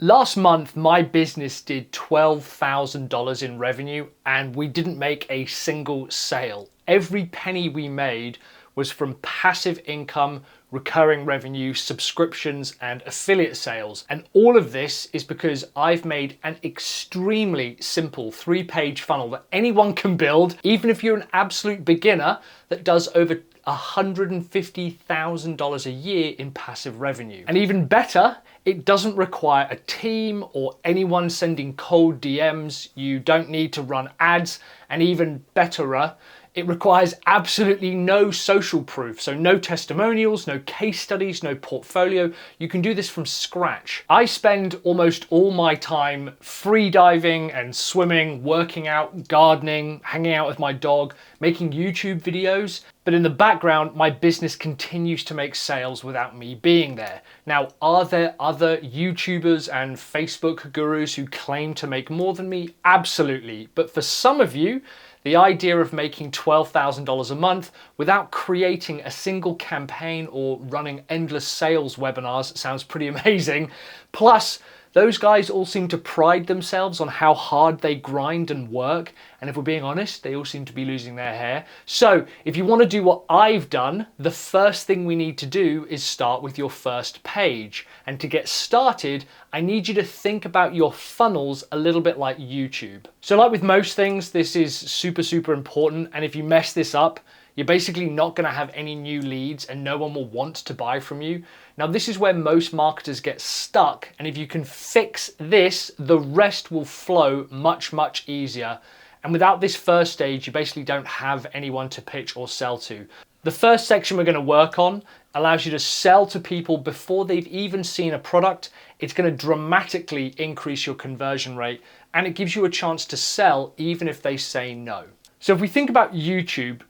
Last month, my business did $12,000 in revenue and we didn't make a single sale. Every penny we made was from passive income, recurring revenue, subscriptions, and affiliate sales. And all of this is because I've made an extremely simple 3-page funnel that anyone can build, even if you're an absolute beginner, that does over $150,000 a year in passive revenue. And even better, it doesn't require a team or anyone sending cold DMs. You don't need to run ads, and even betterer, it requires absolutely no social proof. So no testimonials, no case studies, no portfolio. You can do this from scratch. I spend almost all my time free diving and swimming, working out, gardening, hanging out with my dog, making YouTube videos. But in the background, my business continues to make sales without me being there. Now, are there other YouTubers and Facebook gurus who claim to make more than me? Absolutely. But for some of you, the idea of making $12,000 a month without creating a single campaign or running endless sales webinars sounds pretty amazing. Plus, those guys all seem to pride themselves on how hard they grind and work. And if we're being honest, they all seem to be losing their hair. So if you want to do what I've done, the first thing we need to do is start with your first page. And to get started, I need you to think about your funnels a little bit like YouTube. So like with most things, this is super important. And if you mess this up, you're basically not going to have any new leads and no one will want to buy from you. Now, this is where most marketers get stuck. And if you can fix this, the rest will flow much easier. And without this first stage, you basically don't have anyone to pitch or sell to. The first section we're going to work on allows you to sell to people before they've even seen a product. It's going to dramatically increase your conversion rate and it gives you a chance to sell even if they say no. So if we think about YouTube,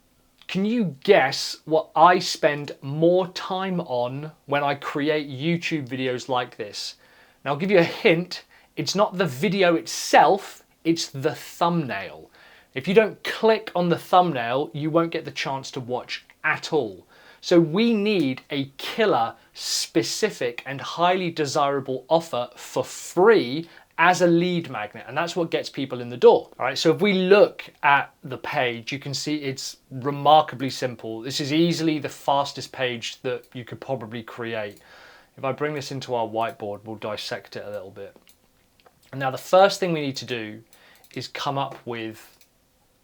can you guess what I spend more time on when I create YouTube videos like this? Now I'll give you a hint. It's not the video itself, it's the thumbnail. If you don't click on the thumbnail, you won't get the chance to watch at all. So we need a killer, specific, and highly desirable offer for free as a lead magnet, and that's what gets people in the door. All right, so if we look at the page, you can see it's remarkably simple. This is easily the fastest page that you could probably create. If I bring this into our whiteboard, we'll dissect it a little bit. And now the first thing we need to do is come up with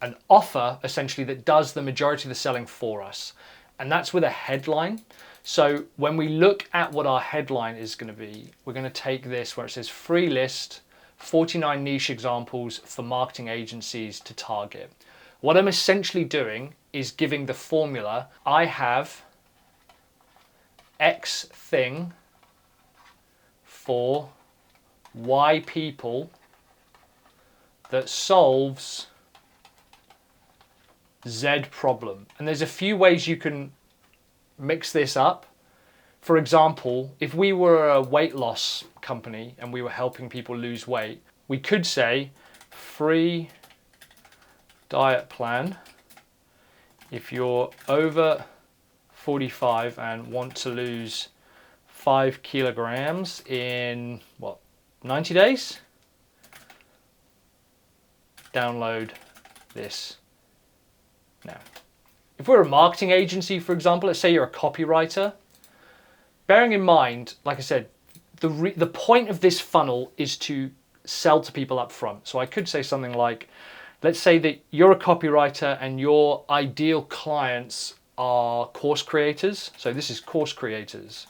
an offer, essentially, that does the majority of the selling for us. And that's with a headline. So when we look at what our headline is going to be, we're going to take this where it says free list, 49 niche examples for marketing agencies to target. What I'm essentially doing is giving the formula. I have X thing for Y people that solves Z problem. And there's a few ways you can mix this up. For example, if we were a weight loss company and we were helping people lose weight, we could say free diet plan if you're over 45 and want to lose 5 kilograms in 90 days? Download this now. If we're a marketing agency, for example, let's say you're a copywriter, bearing in mind, like I said, the point of this funnel is to sell to people up front. So I could say something like, let's say that you're a copywriter and your ideal clients are course creators. So this is course creators.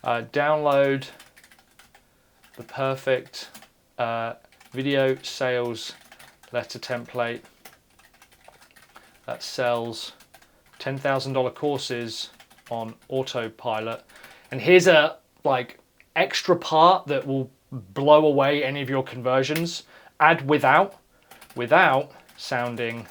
Download the perfect video sales letter template that sells $10,000 courses on autopilot. And here's a extra part that will blow away any of your conversions. Add without sounding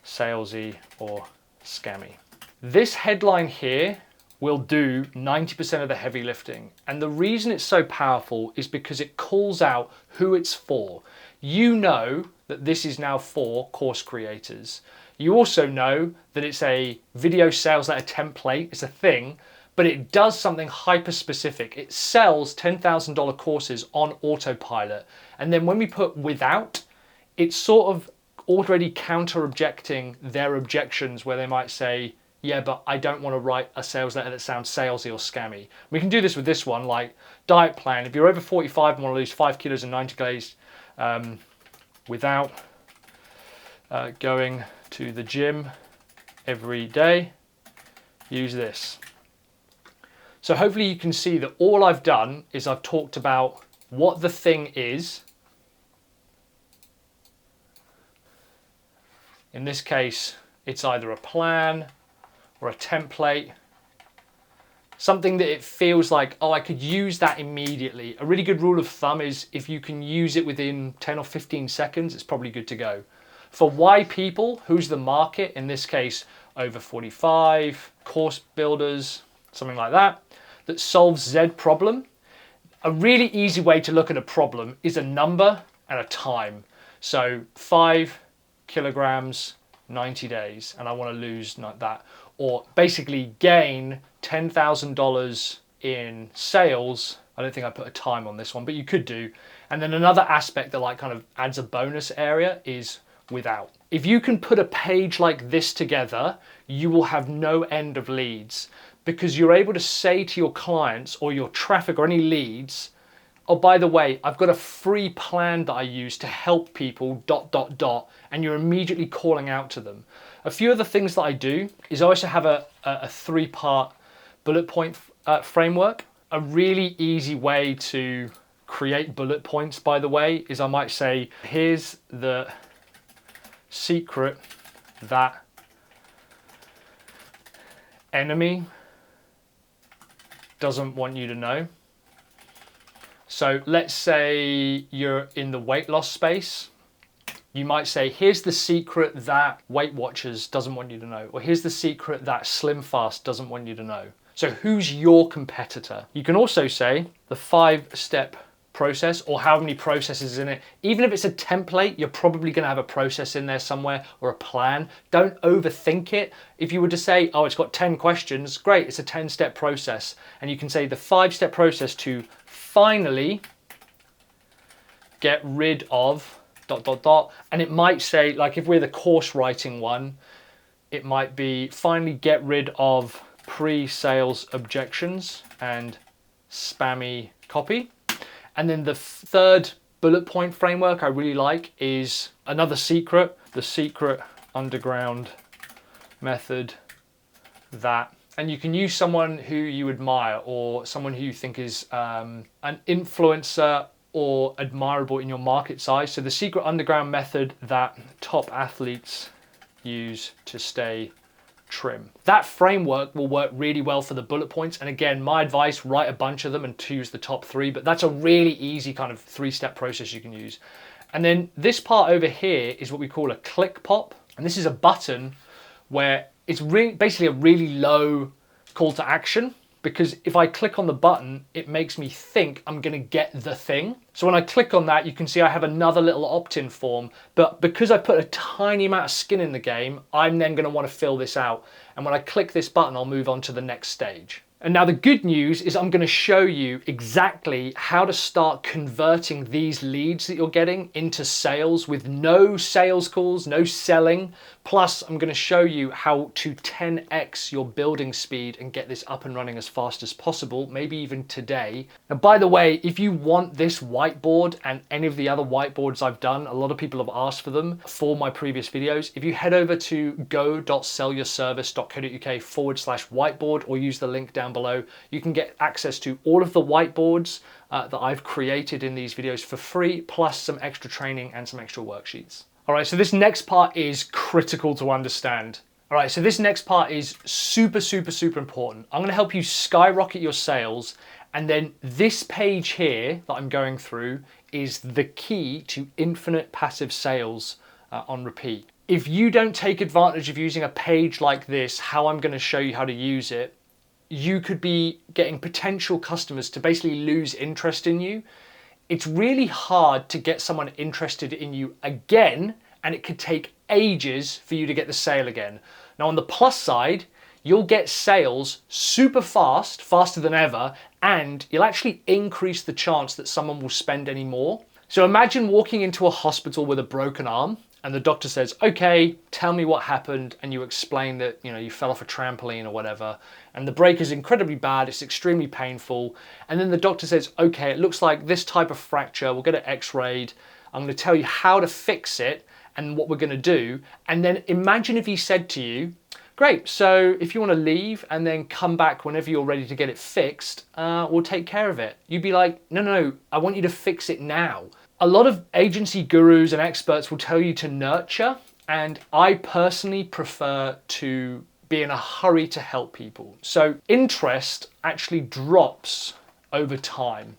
salesy or scammy. This headline here will do 90% of the heavy lifting. And the reason it's so powerful is because it calls out who it's for. You know that this is now for course creators. You also know that it's a video sales letter template, it's a thing, but it does something hyper specific. It sells $10,000 courses on autopilot. And then when we put without, it's sort of already counter-objecting their objections where they might say, yeah, but I don't want to write a sales letter that sounds salesy or scammy. We can do this with this one, like diet plan. If you're over 45 and want to lose 5 kilos in 90 days without going to the gym every day, use this. So hopefully you can see that all I've done is I've talked about what the thing is. In this case, it's either a plan or a template, something that it feels like, oh, I could use that immediately. A really good rule of thumb is if you can use it within 10 or 15 seconds, it's probably good to go. For why people, who's the market, in this case, over 45, course builders, something like that, that solves Z problem. A really easy way to look at a problem is a number and a time. So 5 kilograms, 90 days, and I want to lose that. Or basically gain $10,000 in sales. I don't think I put a time on this one, but you could do. And then another aspect that like kind of adds a bonus area is without. If you can put a page like this together, you will have no end of leads because you're able to say to your clients or your traffic or any leads, oh, by the way, I've got a free plan that I use to help people ... and you're immediately calling out to them. A few of the things that I do is I also have a 3-part bullet point framework. A really easy way to create bullet points, by the way, is I might say, here's the secret that enemy doesn't want you to know. So let's say you're in the weight loss space. You might say, here's the secret that Weight Watchers doesn't want you to know, or here's the secret that Slim Fast doesn't want you to know. So who's your competitor? You can also say the 5-step process or how many processes in it. Even if it's a template, you're probably going to have a process in there somewhere or a plan. Don't overthink it. If you were to say, oh, it's got 10 questions, great, it's a 10-step process. And you can say the 5-step process to finally get rid of ... And it might say, like if we're the course writing one, it might be finally get rid of pre-sales objections and spammy copy. And then the 3rd bullet point framework I really like is another secret, the secret underground method that, and you can use someone who you admire or someone who you think is an influencer or admirable in your market size. So the secret underground method that top athletes use to stay trim. That framework will work really well for the bullet points. And again, my advice, write a bunch of them and choose the top 3, but that's a really easy kind of 3-step process you can use. And then this part over here is what we call a click pop. And this is a button where it's basically a really low call to action, because if I click on the button, it makes me think I'm going to get the thing. So when I click on that, you can see I have another little opt-in form, but because I put a tiny amount of skin in the game, I'm then going to want to fill this out. And when I click this button, I'll move on to the next stage. And now the good news is I'm going to show you exactly how to start converting these leads that you're getting into sales with no sales calls, no selling. Plus, I'm going to show you how to 10x your building speed and get this up and running as fast as possible, maybe even today. Now, by the way, if you want this whiteboard and any of the other whiteboards I've done, a lot of people have asked for them for my previous videos. If you head over to go.sellyourservice.co.uk/whiteboard or use the link down below, you can get access to all of the whiteboards that I've created in these videos for free, plus some extra training and some extra worksheets. All right, so this next part is critical to understand. All right, so this next part is super, super, super important. I'm gonna help you skyrocket your sales, and then this page here that I'm going through is the key to infinite passive sales on repeat. If you don't take advantage of using a page like this, how I'm gonna show you how to use it, you could be getting potential customers to basically lose interest in you. It's really hard to get someone interested in you again, and it could take ages for you to get the sale again. Now on the plus side, you'll get sales super fast, faster than ever, and you'll actually increase the chance that someone will spend any more. So imagine walking into a hospital with a broken arm and the doctor says, okay, tell me what happened, and you explain that you fell off a trampoline or whatever, and the break is incredibly bad, it's extremely painful, and then the doctor says, okay, it looks like this type of fracture, we'll get it x-rayed, I'm going to tell you how to fix it and what we're going to do. And then imagine if he said to you, great, so if you want to leave and then come back whenever you're ready to get it fixed, we'll take care of it. You'd be like, no, I want you to fix it now. A lot of agency gurus and experts will tell you to nurture, and I personally prefer to be in a hurry to help people. So interest actually drops over time,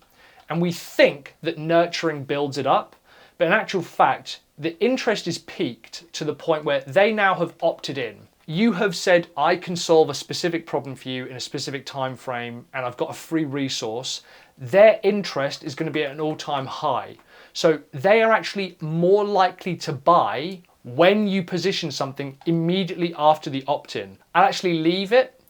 and we think that nurturing builds it up, but in actual fact, the interest is peaked to the point where they now have opted in. You have said, I can solve a specific problem for you in a specific time frame, and I've got a free resource. Their interest is going to be at an all-time high. So they are actually more likely to buy when you position something immediately after the opt-in. I'll actually leave it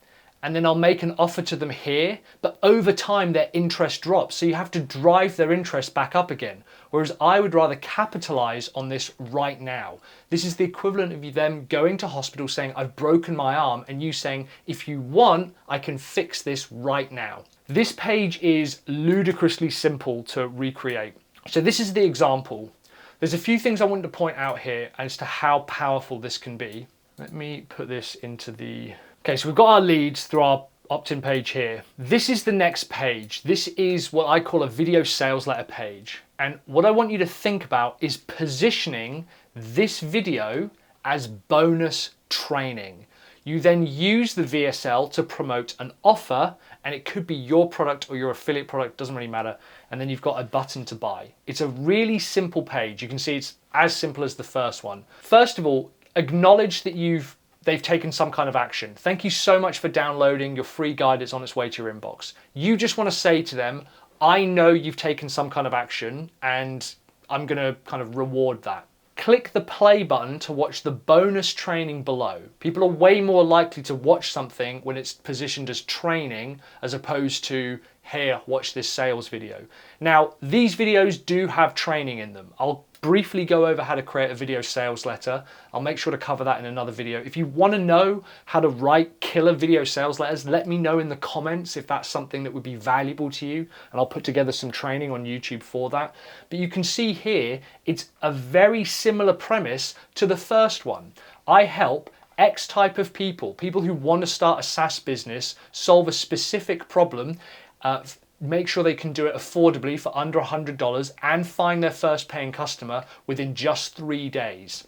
and then I'll make an offer to them here, but over time their interest drops. So you have to drive their interest back up again. Whereas I would rather capitalize on this right now. This is the equivalent of them going to hospital saying, I've broken my arm, and you saying, if you want, I can fix this right now. This page is ludicrously simple to recreate. So this is the example. There's a few things I want to point out here as to how powerful this can be. Let me put this into the... Okay, so we've got our leads through our opt-in page here. This is the next page. This is what I call a video sales letter page. And what I want you to think about is positioning this video as bonus training. You then use the VSL to promote an offer, and it could be your product or your affiliate product, doesn't really matter. And then you've got a button to buy. It's a really simple page. You can see it's as simple as the first one. First of all, acknowledge that they've taken some kind of action. Thank you so much for downloading your free guide. It's on its way to your inbox. You just want to say to them, I know you've taken some kind of action and I'm going to kind of reward that. Click the play button to watch the bonus training below. People are way more likely to watch something when it's positioned as training as opposed to, here, watch this sales video. Now, these videos do have training in them. I'll briefly go over how to create a video sales letter. I'll make sure to cover that in another video. If you want to know how to write killer video sales letters, let me know in the comments if that's something that would be valuable to you, and I'll put together some training on YouTube for that. But you can see here, it's a very similar premise to the first one. I help X type of people who want to start a SaaS business, solve a specific problem, make sure they can do it affordably for under $100 and find their first paying customer within just 3 days.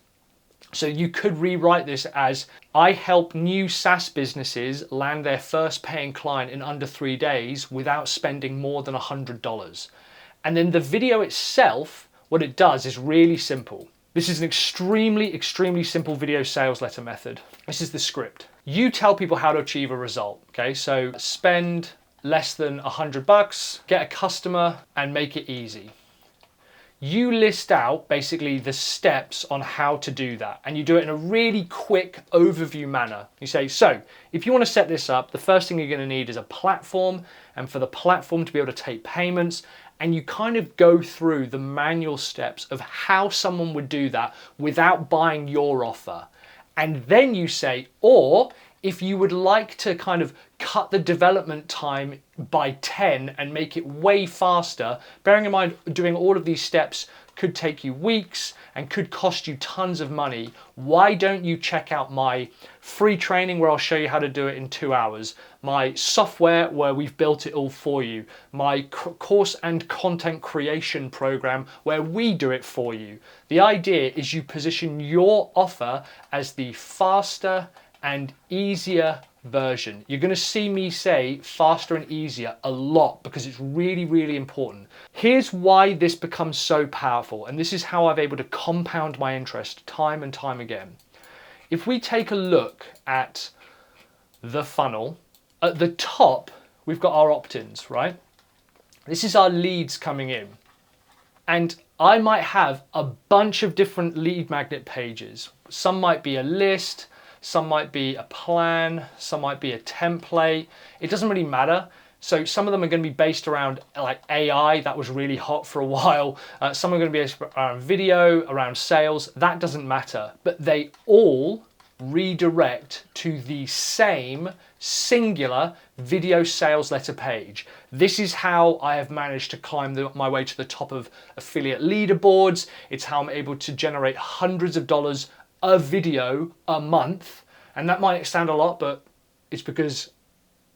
So you could rewrite this as, I help new SaaS businesses land their first paying client in under 3 days without spending more than $100. And then the video itself, what it does is really simple. This is an extremely simple video sales letter method. This is the script. You tell people how to achieve a result. Okay, so spend less than $100, get a customer, and make it easy. You list out basically the steps on how to do that, and you do it in a really quick overview manner. You say, so if you want to set this up, the first thing you're going to need is a platform, and for the platform to be able to take payments, and you kind of go through the manual steps of how someone would do that without buying your offer. And then you say, or if you would like to kind of cut the development time by 10 and make it way faster, bearing in mind doing all of these steps could take you weeks and could cost you tons of money, why don't you check out my free training where I'll show you how to do it in 2 hours, my software where we've built it all for you, my course and content creation program where we do it for you. The idea is you position your offer as the faster and easier version. You're going to see me say faster and easier a lot because it's really important. Here's why this becomes so powerful, and this is how I've able to compound my interest time and time again. If we take a look at the funnel, at the top we've got our opt-ins, right? This is our leads coming in, and I might have a bunch of different lead magnet pages. Some might be a list, some might be a plan, some might be a template. It doesn't really matter. So some of them are going to be based around like AI, that was really hot for a while. Some are going to be around video, around sales, that doesn't matter. But they all redirect to the same singular video sales letter page. This is how I have managed to climb my way to the top of affiliate leaderboards. It's how I'm able to generate hundreds of dollars a video a month. And that might sound a lot, but it's because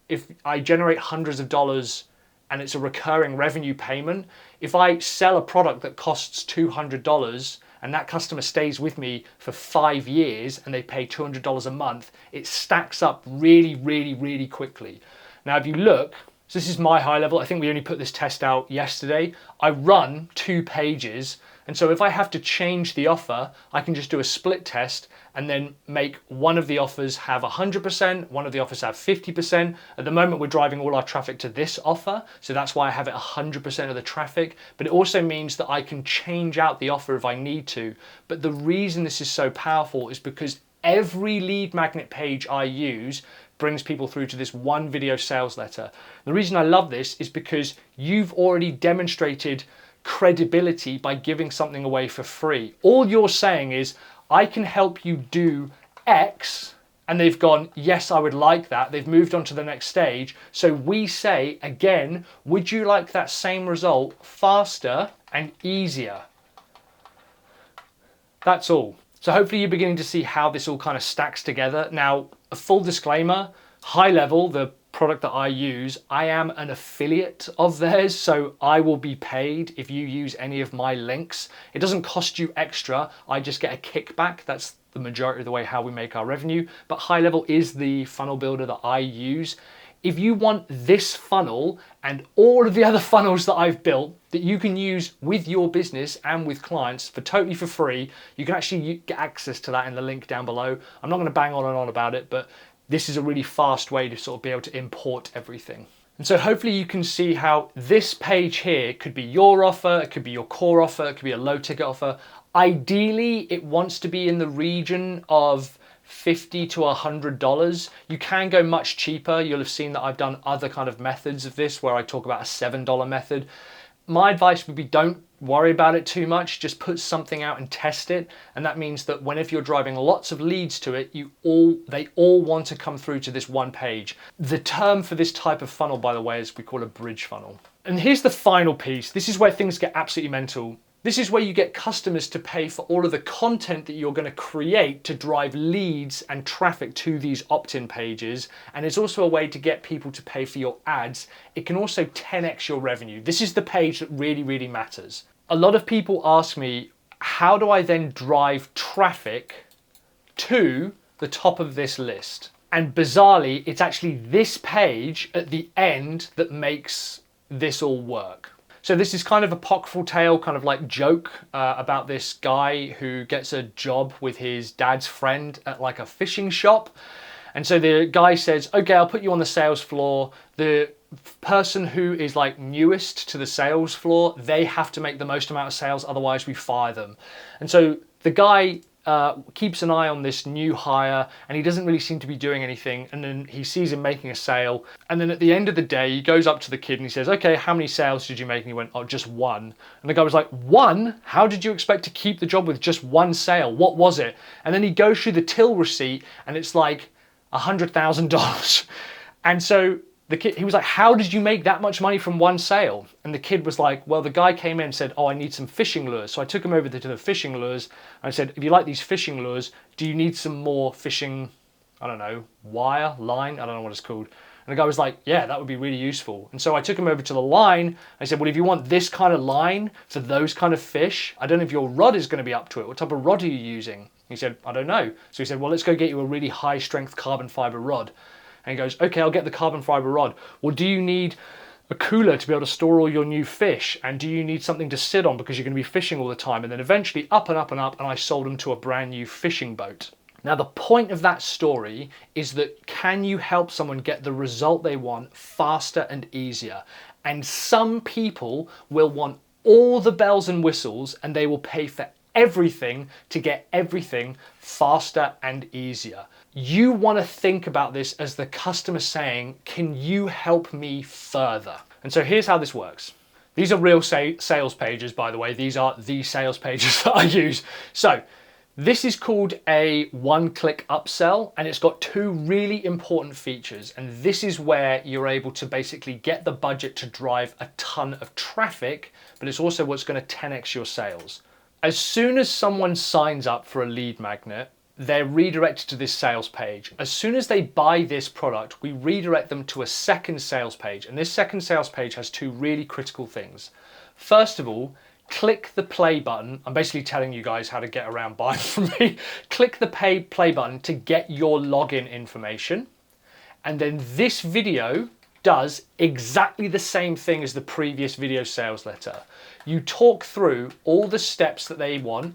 if I generate hundreds of dollars and it's a recurring revenue payment, if I sell a product that costs $200 and that customer stays with me for 5 years and they pay $200 a month, it stacks up really, really, really quickly. Now, if you look, so this is my high level. I think we only put this test out yesterday. I run 2 pages. And so if I have to change the offer, I can just do a split test and then make one of the offers have 100%, one of the offers have 50%. At the moment, we're driving all our traffic to this offer. So that's why I have it 100% of the traffic. But it also means that I can change out the offer if I need to. But the reason this is so powerful is because every lead magnet page I use brings people through to this one video sales letter. The reason I love this is because you've already demonstrated credibility by giving something away for free. All you're saying is, I can help you do X, and they've gone, yes, I would like that. They've moved on to the next stage. So we say, again, would you like that same result faster and easier? That's all. So hopefully you're beginning to see how this all kind of stacks together. Now, a full disclaimer, high level, the product that I use, I am an affiliate of theirs, so I will be paid if you use any of my links. It doesn't cost you extra, I just get a kickback. That's the majority of the way how we make our revenue. But high level is the funnel builder that I use. If you want this funnel and all of the other funnels that I've built that you can use with your business and with clients for totally for free, you can actually get access to that in the link down below. I'm not going to bang on and on about it, but this is a really fast way to sort of be able to import everything. And so hopefully you can see how this page here could be your offer, it could be your core offer, it could be a low ticket offer. Ideally, it wants to be in the region of $50 to $100. You can go much cheaper. You'll have seen that I've done other kind of methods of this where I talk about a $7 method. My advice would be don't worry about it too much. Just put something out and test it. And that means that whenever you're driving lots of leads to it, they all want to come through to this one page. The term for this type of funnel, by the way, is we call a bridge funnel. And here's the final piece. This is where things get absolutely mental. This is where you get customers to pay for all of the content that you're going to create to drive leads and traffic to these opt-in pages. And it's also a way to get people to pay for your ads. It can also 10x your revenue. This is the page that really, really matters. A lot of people ask me, how do I then drive traffic to the top of this list? And bizarrely, it's actually this page at the end that makes this all work. So this is kind of apocryphal tale, kind of like joke about this guy who gets a job with his dad's friend at like a fishing shop. And so the guy says, okay, I'll put you on the sales floor. The person who is like newest to the sales floor, they have to make the most amount of sales, otherwise we fire them. And so the guy keeps an eye on this new hire and he doesn't really seem to be doing anything, and then he sees him making a sale, and then at the end of the day he goes up to the kid and he says, okay, how many sales did you make? And he went, oh, just one. And the guy was like, one? How did you expect to keep the job with just one sale? What was it? And then he goes through the till receipt and it's like $100,000. And so the kid, he was like, how did you make that much money from one sale? And the kid was like, well, the guy came in and said, oh, I need some fishing lures. So I took him over to the fishing lures. And I said, if you like these fishing lures, do you need some more fishing, I don't know, wire, line? I don't know what it's called. And the guy was like, yeah, that would be really useful. And so I took him over to the line. I said, well, if you want this kind of line for those kind of fish, I don't know if your rod is going to be up to it. What type of rod are you using? He said, I don't know. So he said, well, let's go get you a really high strength carbon fiber rod. And he goes, okay, I'll get the carbon fiber rod. Well, do you need a cooler to be able to store all your new fish? And do you need something to sit on because you're going to be fishing all the time? And then eventually up and up and up, and I sold him to a brand new fishing boat. Now, the point of that story is that can you help someone get the result they want faster and easier? And some people will want all the bells and whistles and they will pay for everything to get everything faster and easier. you want to think about this as the customer saying, can you help me further? And so here's how this works. These are real sales pages, by the way. These are the sales pages that I use. So this is called a one-click upsell, and it's got two really important features. And this is where you're able to basically get the budget to drive a ton of traffic, but it's also what's going to 10x your sales. As soon as someone signs up for a lead magnet, they're redirected to this sales page. As soon as they buy this product, we redirect them to a second sales page. And this second sales page has two really critical things. First of all, click the play button. I'm basically telling you guys how to get around buying from me. Click the play button to get your login information. And then this video does exactly the same thing as the previous video sales letter. You talk through all the steps that they want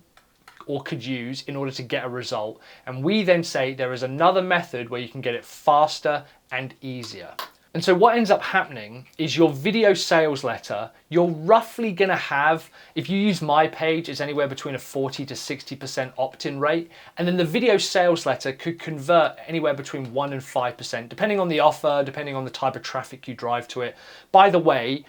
or could use in order to get a result. And we then say there is another method where you can get it faster and easier. And so what ends up happening is your video sales letter, you're roughly gonna have, if you use my page, it's anywhere between a 40 to 60% opt-in rate. And then the video sales letter could convert anywhere between 1 and 5%, depending on the offer, depending on the type of traffic you drive to it. By the way,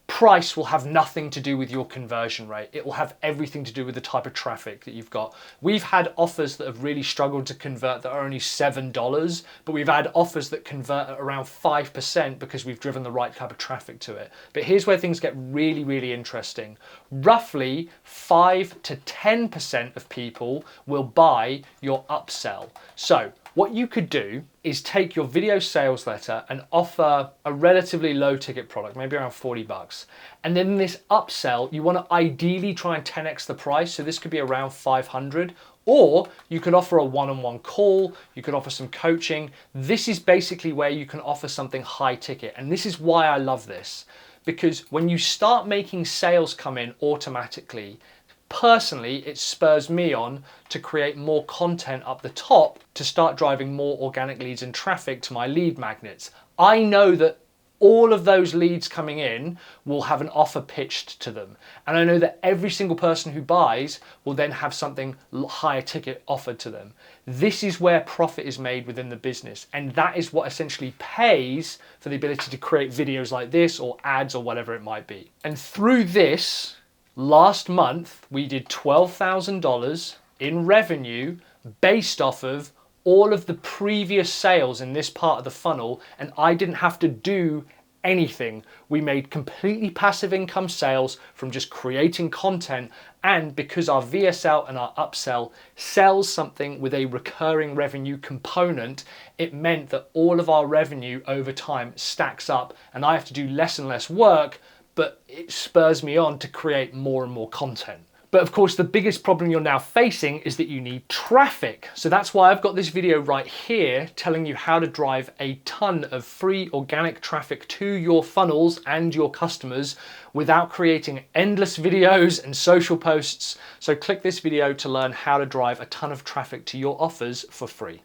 price will have nothing to do with your conversion rate. It will have everything to do with the type of traffic that you've got. We've had offers that have really struggled to convert that are only $7, but we've had offers that convert at around 5% because we've driven the right type of traffic to it. But here's where things get really, really interesting. Roughly 5 to 10% of people will buy your upsell. So what you could do is take your video sales letter and offer a relatively low ticket product, maybe around 40 bucks. And then this upsell, you want to ideally try and 10x the price. So this could be around 500, or you could offer a one-on-one call. You could offer some coaching. This is basically where you can offer something high ticket. And this is why I love this, because when you start making sales come in automatically, personally, it spurs me on to create more content up the top to start driving more organic leads and traffic to my lead magnets. I know that all of those leads coming in will have an offer pitched to them. And I know that every single person who buys will then have something higher ticket offered to them. This is where profit is made within the business. And that is what essentially pays for the ability to create videos like this or ads or whatever it might be. And through this, last month, we did $12,000 in revenue based off of all of the previous sales in this part of the funnel, and I didn't have to do anything. We made completely passive income sales from just creating content, and because our VSL and our upsell sells something with a recurring revenue component, it meant that all of our revenue over time stacks up, and I have to do less and less work, but it spurs me on to create more and more content. But of course, the biggest problem you're now facing is that you need traffic. So that's why I've got this video right here telling you how to drive a ton of free organic traffic to your funnels and your customers without creating endless videos and social posts. So click this video to learn how to drive a ton of traffic to your offers for free.